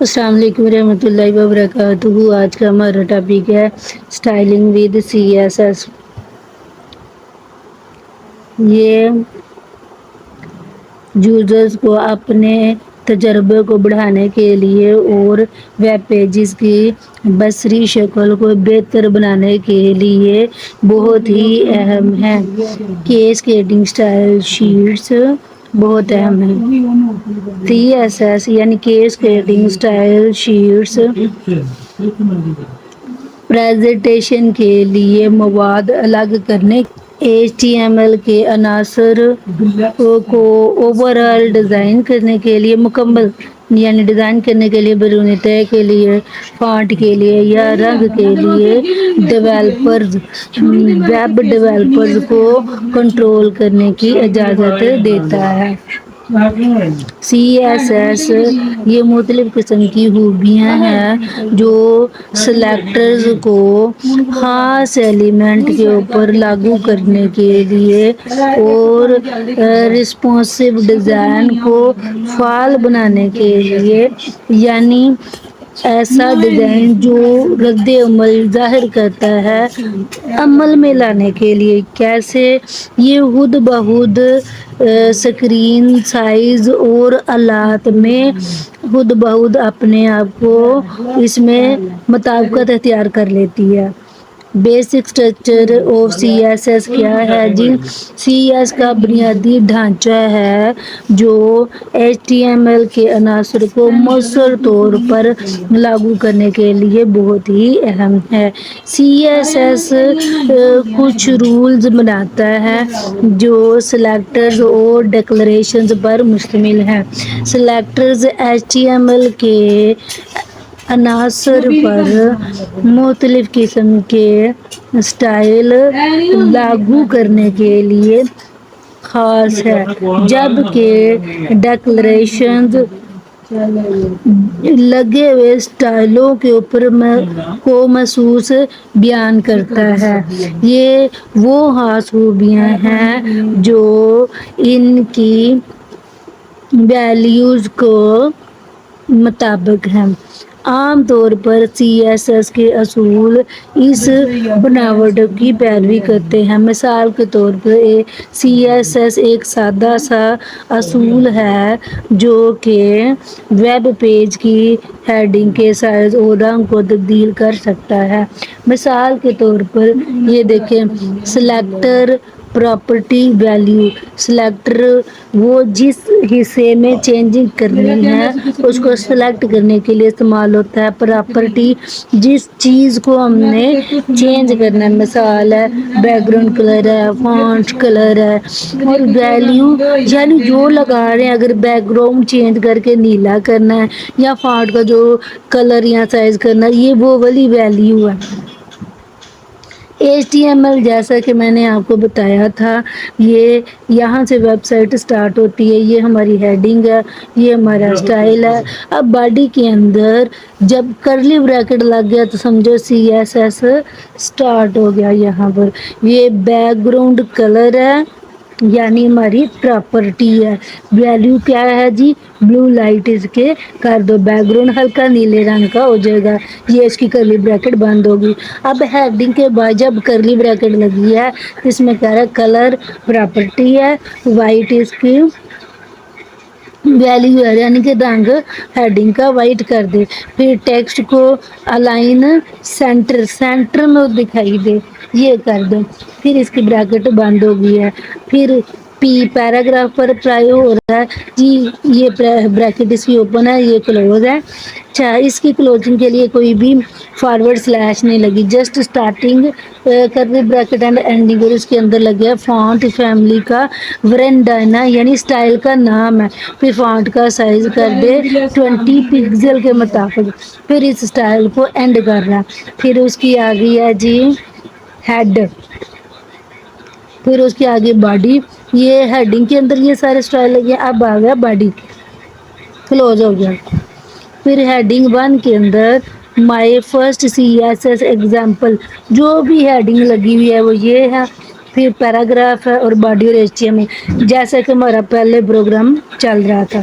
السلام علیکم ورحمۃ اللہ وبرکاتہ۔ آج کا ہمارا ٹاپک ہے اسٹائلنگ ود CSS۔ یہ یوزرز کو اپنے تجربے کو بڑھانے کے لیے اور ویب پیجز کی بصری شکل کو بہتر بنانے کے لیے بہت ہی اہم ہے۔ کیسکیڈنگ اسٹائل شیٹس بہت اہم ہے۔ CSS یعنی کیسکیڈنگ اسٹائل شیٹس پریزنٹیشن کے لیے مواد الگ کرنے، HTML کے عناصر کو اوور آل ڈیزائن کرنے کے لیے، مکمل یعنی ڈیزائن کرنے کے لیے، بیرونی طے کے لیے، فونٹ کے لیے یا رنگ کے لیے ویب ڈیولپرز کو کنٹرول کرنے کی اجازت دیتا ہے۔ CSS یہ مختلف قسم کی خوبیاں ہیں جو سلیکٹرز کو خاص ایلیمنٹ کے اوپر لاگو کرنے کے لیے اور رسپانسو ڈیزائن کو فعال بنانے کے لیے، یعنی ایسا ڈیزائن جو رد عمل ظاہر کرتا ہے، عمل میں لانے کے لیے کیسے یہ خود بخود اسکرین سائز اور آلات میں خود بخود اپنے آپ کو اس میں مطابقت اختیار کر لیتی ہے۔ بیسک اسٹرکچر آف CSS کیا ہے جی؟ CSS کا بنیادی ڈھانچہ ہے جو HTML کے عناصر کو مؤثر طور پر لاگو کرنے کے لیے بہت ہی اہم ہے۔ CSS کچھ رولز بناتا ہے جو سلیکٹرز اور ڈکلریشنز پر مشتمل ہیں۔ سلیکٹرز HTML کے عناصر پر مختلف قسم کے اسٹائل لاگو کرنے کے لیے خاص ہے، جبکہ ڈکلریشنز لگے ہوئے اسٹائلوں کے اوپر کو مخصوص بیان کرتا ہے۔ یہ وہ خاص خوبیاں ہیں جو ان کی ویلیوز کو مطابق ہیں۔ عام طور پر CSS کے اصول اس بناوٹ کی پیروی کرتے ہیں۔ مثال کے طور پر CSS ایک سادہ سا اصول ہے جو کہ ویب پیج کی ہیڈنگ کے سائز اور رنگ کو تبدیل کر سکتا ہے۔ مثال کے طور پر یہ دیکھیں، سلیکٹر پراپرٹی ویلیو، سلیکٹر وہ جس حصے میں چینجنگ کرنی ہے اس کو سلیکٹ کرنے کے لیے استعمال ہوتا ہے۔ پراپرٹی جس چیز کو ہم نے چینج کرنا ہے، مثال ہے بیک گراؤنڈ کلر ہے، فونٹ کلر ہے، اور ویلیو یعنی جو لگا رہے ہیں، اگر بیک گراؤنڈ چینج کر کے نیلا کرنا ہے یا فونٹ کا جو کلر یا سائز کرنا ہے، یہ وہ والی ویلیو ہے۔ HTML جیسا کہ میں نے آپ کو بتایا تھا، یہ یہاں سے ویب سائٹ سٹارٹ ہوتی ہے، یہ ہماری ہیڈنگ ہے، یہ ہمارا اسٹائل ہے۔ اب باڈی کے اندر جب کرلی بریکٹ لگ گیا تو سمجھو CSS سٹارٹ ہو گیا۔ یہاں پر یہ بیک گراؤنڈ کلر ہے، یعنی ہماری پراپرٹی ہے۔ ویلیو کیا ہے جی؟ بلو لائٹ اس کے کر دو، بیک گراؤنڈ ہلکا نیلے رنگ کا ہو جائے گا، یہ اس کی کرلی بریکٹ بند ہوگی۔ اب ہیڈنگ کے بعد جب کرلی بریکٹ لگی ہے، اس میں کہہ رہا ہے کلر پراپرٹی ہے، وائٹ اس کی ویلیو ہے، یعنی کہ رنگ ہیڈنگ کا وائٹ کر دے۔ پھر ٹیکسٹ کو الائن سینٹر میں دکھائی دے، یہ کر دو، پھر اس کی بریکٹ بند ہو گئی ہے۔ پھر پیراگراف پر ٹرائی ہو رہا ہے جی، یہ بریکٹ اس کی اوپن ہے، یہ کلوز ہے۔ اچھا، اس کی کلوزنگ کے لیے کوئی بھی فارورڈ سلیش نہیں لگی، جسٹ اسٹارٹنگ کرلی بریکٹ اینڈ اینڈنگ، اور اس کے اندر لگے فونٹ فیملی کا ورینڈائنا یعنی اسٹائل کا نام ہے۔ پھر فونٹ کا سائز کر دے 20 پکسل کے مطابق، پھر اس اسٹائل کو اینڈ کرنا۔ پھر اس کی آگے ہے جی ہیڈ، پھر اس کے آگے باڈی، یہ ہیڈنگ کے اندر یہ سارے اسٹائل لگے ہیں۔ اب آ گیا باڈی، کلوز ہو گیا۔ پھر ہیڈنگ 1 کے اندر مائی فرسٹ CSS ایگزامپل، جو بھی ہیڈنگ لگی ہوئی ہے وہ یہ ہے۔ پھر پیراگراف ہے اور باڈی اور HTML، جیسا کہ ہمارا پہلے پروگرام چل رہا تھا۔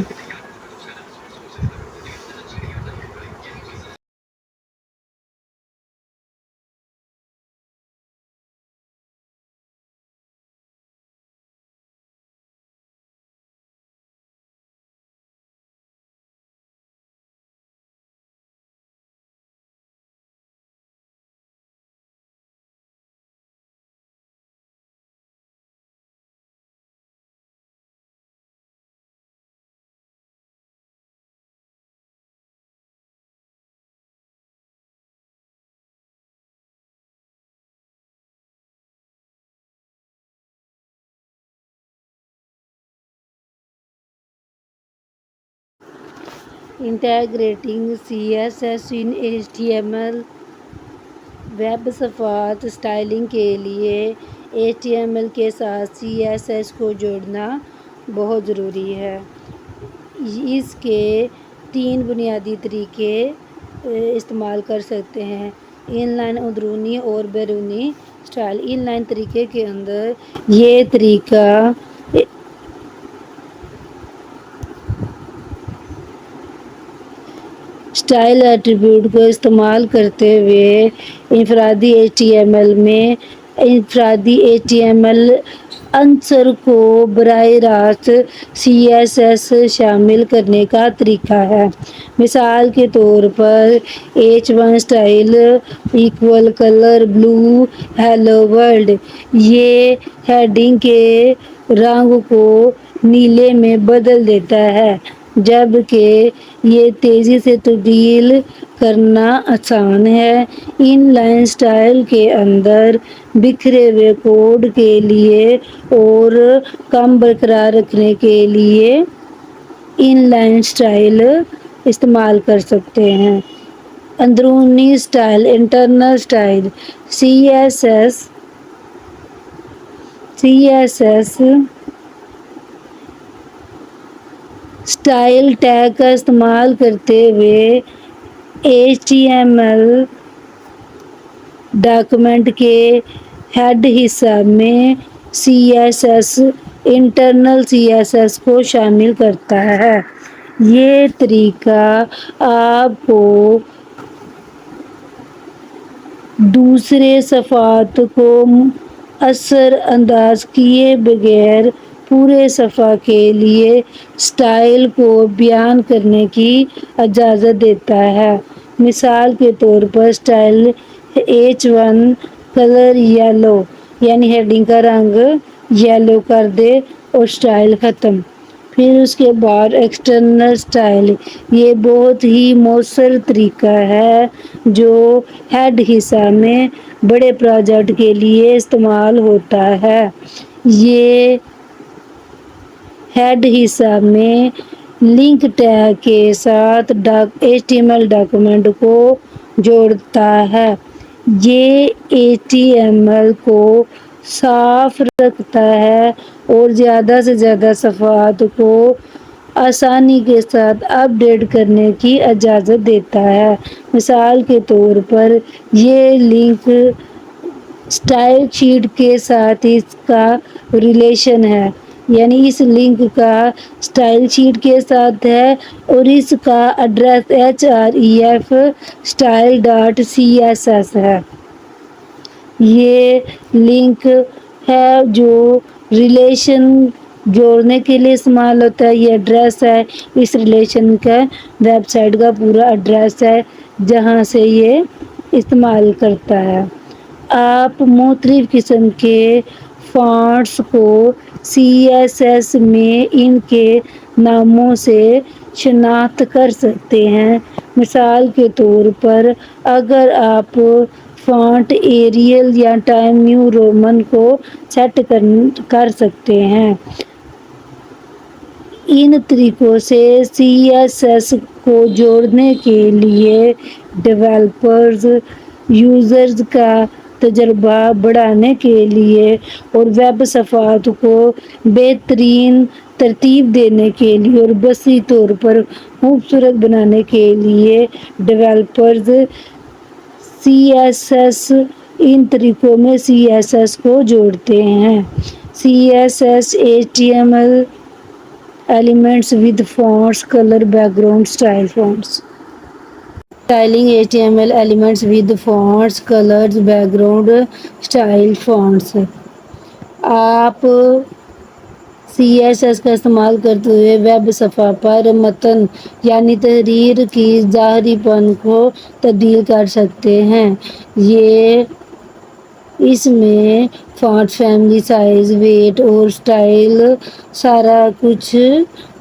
انٹیگریٹنگ CSS ان HTML ویب صفحات اسٹائلنگ کے لیے HTML کے ساتھ CSS کو جوڑنا بہت ضروری ہے۔ اس کے 3 بنیادی طریقے استعمال کر سکتے ہیں: ان لائن، اندرونی اور بیرونی اسٹائل۔ ان لائن طریقے کے اندر یہ طریقہ اسٹائل ایٹریبیوٹ کو استعمال کرتے ہوئے انفرادی HTML عنصر کو براہ راست CSS شامل کرنے کا طریقہ ہے۔ مثال کے طور پر H1 style equal colour blue hello world, یہ ہیڈنگ کے رنگ کو نیلے میں بدل دیتا ہے، جبکہ یہ تیزی سے تبدیل کرنا آسان ہے۔ ان لائن اسٹائل کے اندر بکھرے ہوئے کوڈ کے لیے اور کم برقرار رکھنے کے لیے ان لائن اسٹائل استعمال کر سکتے ہیں۔ اندرونی style internal style CSS style tag کا استعمال کرتے ہوئے HTML ڈاکیومنٹ کے ہیڈ حصہ میں انٹرنل CSS کو شامل کرتا ہے۔ یہ طریقہ آپ کو دوسرے صفحات کو اثر انداز کیے بغیر پورے صفحہ کے لیے اسٹائل کو بیان کرنے کی اجازت دیتا ہے۔ مثال کے طور پر اسٹائل H1 کلر یلو، یعنی ہیڈنگ کا رنگ یلو کر دے اور اسٹائل ختم۔ پھر اس کے بعد ایکسٹرنل اسٹائل، یہ بہت ہی مؤثر طریقہ ہے جو ہیڈ حصہ میں بڑے پروجیکٹ کے لیے استعمال ہوتا ہے۔ یہ ہیڈ حصہ میں لنک ٹیگ کے ساتھ HTML ڈاکیومنٹ کو جوڑتا ہے۔ یہ HTML کو صاف رکھتا ہے اور زیادہ سے زیادہ صفحات کو آسانی کے ساتھ اپ ڈیٹ کرنے کی اجازت دیتا ہے۔ مثال کے طور پر یہ لنک اسٹائل شیٹ کے ساتھ اس کا ریلیشن ہے، یعنی اس لنک کا اسٹائل شیٹ کے ساتھ ہے اور اس کا ایڈریس href style.css ہے۔ یہ لنک ہے جو ریلیشن جوڑنے کے لیے استعمال ہوتا ہے۔ یہ ایڈریس ہے اس ریلیشن کا، ویب سائٹ کا پورا ایڈریس ہے جہاں سے یہ استعمال کرتا ہے۔ آپ مختلف قسم کے فونٹس کو CSS میں ان کے ناموں سے شناخت کر سکتے ہیں۔ مثال کے طور پر اگر آپ فونٹ ایریل یا ٹائم نیو رومن کو سیٹ کر سکتے ہیں۔ ان طریقوں سے CSS کو جوڑنے کے لیے ڈیولپرز یوزرز کا تجربہ بڑھانے کے لیے اور ویب صفحات کو بہترین ترتیب دینے کے لیے اور وسیع طور پر خوبصورت بنانے کے لیے ڈیولپرز ان طریقوں میں CSS کو جوڑتے ہیں۔ CSS HTML elements with fonts, color, background, style fonts. Styling HTML elements with fonts, colors, background, style fonts. آپ CSS کا استعمال کرتے ہوئے ویب صفحہ پر متن یعنی تحریر کی ظاہری پن کو تبدیل کر سکتے ہیں۔ اس میں فونٹ فیملی، سائز، ویٹ اور اسٹائل سارا کچھ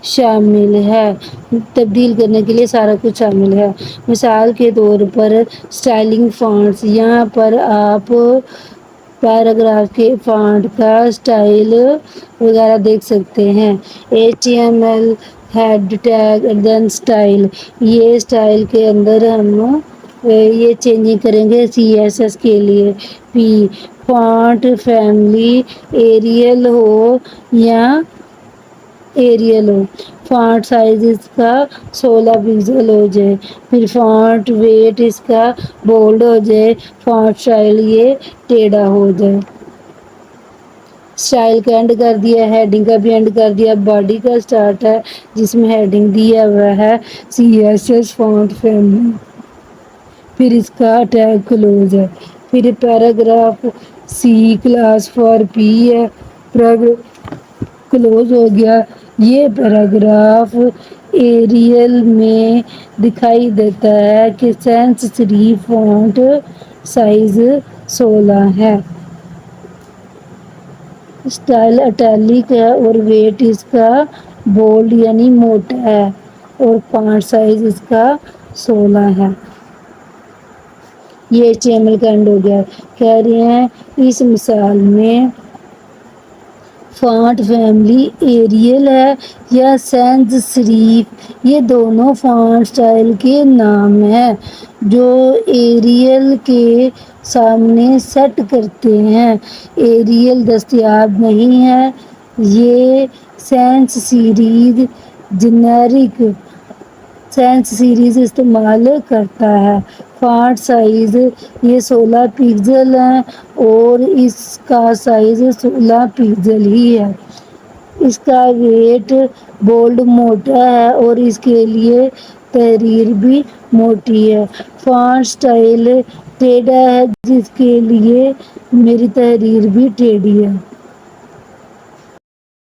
شامل ہے۔ تبدیل کرنے کے لیے سارا کچھ شامل ہے۔ مثال کے طور پر اسٹائلنگ فونٹس، یہاں پر آپ پیراگراف کے فونٹ کا اسٹائل وغیرہ دیکھ سکتے ہیں۔ HTML ہیڈ ٹیگ دین اسٹائل، یہ اسٹائل کے اندر ہم یہ چینجنگ کریں گے CSS کے لیے۔ پی فونٹ فیملی ایریل ہو یا ایریل ہو، فونٹ سائز اس کا 16 پکسل ہو جائے، پھر فونٹ ویٹ اس کا بولڈ ہو جائے، فونٹ اسٹائل یہ ٹیڑھا ہو جائے۔ اسٹائل کا اینڈ کر دیا، ہیڈنگ کا بھی اینڈ کر دیا، باڈی کا اسٹارٹ ہے جس میں ہیڈنگ دیا ہوا ہے CSS فونٹ فیملی، پھر اس کا ٹیگ کلوز ہے، پھر paragraph C class for P ہے، کلوز ہو گیا۔ یہ پیراگراف ایریل میں دکھائی دیتا ہے کہ سینس سریف فونٹ سائز 16 ہے۔ اسٹائل اٹیلک ہے اور ویٹ اس کا بولڈ یعنی موٹا ہے اور فونٹ سائز اس کا 16 ہے۔ یہ HTML کا اینڈ ہو گیا۔ کہہ رہے ہیں اس مثال میں فونٹ فیملی ایریل ہے یا سینس سریف، یہ دونوں فونٹ اسٹائل کے نام ہیں جو ایریل کے سامنے سیٹ کرتے ہیں۔ ایریل دستیاب نہیں ہے، یہ سینس سیریز استعمال کرتا ہے۔ فونٹ سائز یہ 16 پکسل ہے اور اس کا سائز 16 پکسل ہی ہے۔ اس کا ویٹ بولڈ موٹا ہے اور اس کے لیے تحریر بھی موٹی ہے۔ فونٹ اسٹائل ٹیڑھا ہے جس کے لیے میری تحریر بھی ٹیڑھی ہے۔